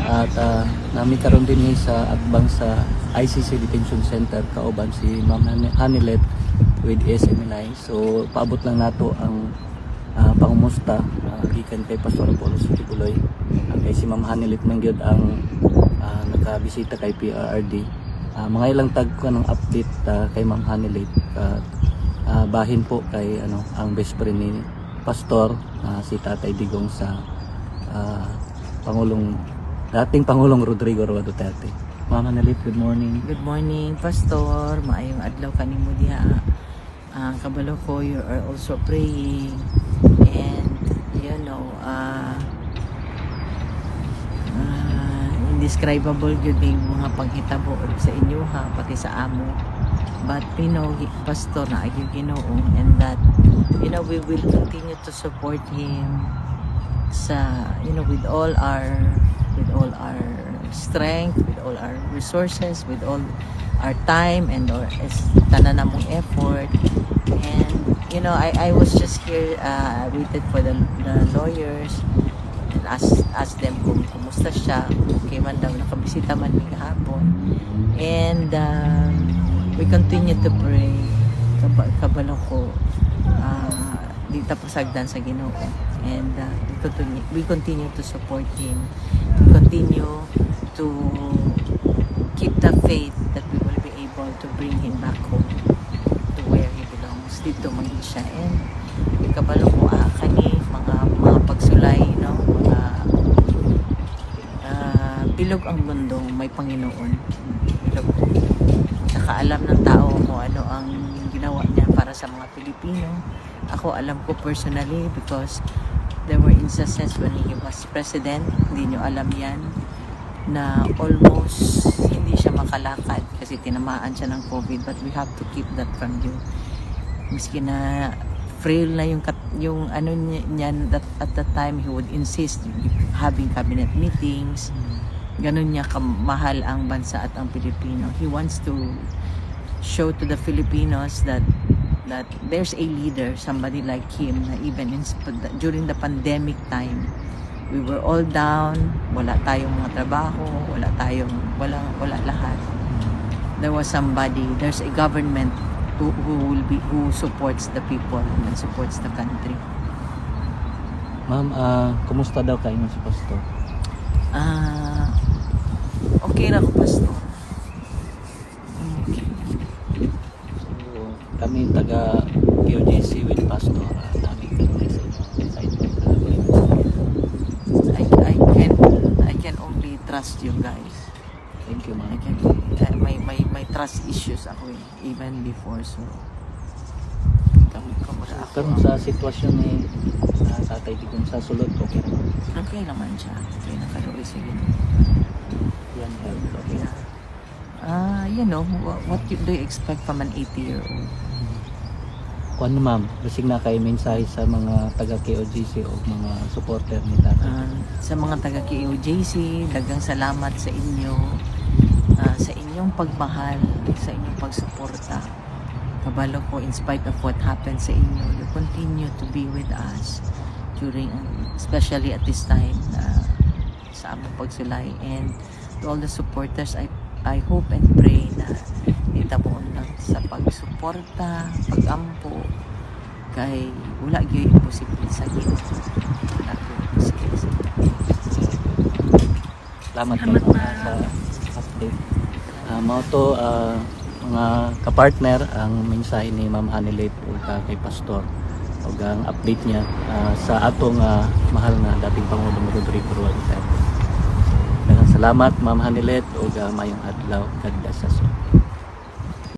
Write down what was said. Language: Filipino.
at nami karon din sa atbang sa ICC Detention Center kauban si Ma'am Hanilet with SMNI. So paabot lang nato ang pangumusta gikan kay Pastor Apollo Tibuloy. Kay si Ma'am Hanilet man gyud ang nakabisita kay PRRD. Mga ilang tag ko ng update kay Ma'am Hanilet. Bahin po kay ang best friend ni Pastor, si Tatay Digong sa dating Pangulong Rodrigo Roa Duterte. Ma'am Hanilet, good morning. Good morning, Pastor. Maayong adlaw kanimo diha. Kabalo ko, you are also praying, and indescribable yun yung mga paghitabo sa inyo pati sa amo. But Pastor, na ay Ginoo, and that we will continue to support him sa with all our strength, with all our resources, with all our time and tanan namong effort. And I was just here, waited for the lawyers and ask them kung kumusta siya, okay man daw, nakabisita man ni kahapon. And we continue to pray. Kabalo ko, di tapasagdan sa Ginoo. And we continue to support him. We continue to keep the faith that we will be able to bring him back home to where he belongs. Dito maging siya. And kabalo ko, kani mga pagsulay, mga bilog ang mundo, may Panginoon. Bilog. Nakaalam ng tao kung ano ang ginawa niya para sa mga Pilipino. Ako alam ko personally because there were instances when he was president, hindi nyo alam yan, na almost hindi siya makalakad kasi tinamaan siya ng COVID, but we have to keep that from you. Miski na frail na yung ano niya, that at that time he would insist having cabinet meetings. Ganun niya kamahal ang bansa at ang Pilipino. He wants to show to the Filipinos that there's a leader, somebody like him, na even during the pandemic time, we were all down, wala tayong mga trabaho, wala lahat. There was somebody, there's a government who supports the people and supports the country. Ma'am, kumusta daw kayo si Pastor? Okay na ko, Pastor. Kami taga POJC with Pastor, namin kami sa side I can only trust you guys. Thank you, ma'am. May trust issues ako even before, so Pero sa sitwasyon ni Tatay Digong sa sulod, okay naman? Okay naman siya. Okay na karoon. Sige. Yan, okay na. What do you expect from an 80-year-old? Kung ano, ma'am, basig na kayo mensahe sa mga taga-KOJC o mga supporter ni Tatay? Sa mga taga-KOJC, dagang salamat sa inyo, sa inyong pagmahal, sa inyong pagsuporta. Kabalo ko, in spite of what happened sa inyo, you continue to be with us during, especially at this time, sa among pagsulay. And to all the supporters, I hope and pray na itabuon lang sa pagsuporta, pagampo, kay wala gyud imposible sa Ginoo. Salamat kayo sa update. Mga kapartner, ang mensahe ni Ma'am Hanilet o kay Pastor o ang update niya sa atong mahal na dating Pangulong Rodrigo Roa Duterte. Salamat, Ma'am Hanilet, o mayong adlaw. God bless us all.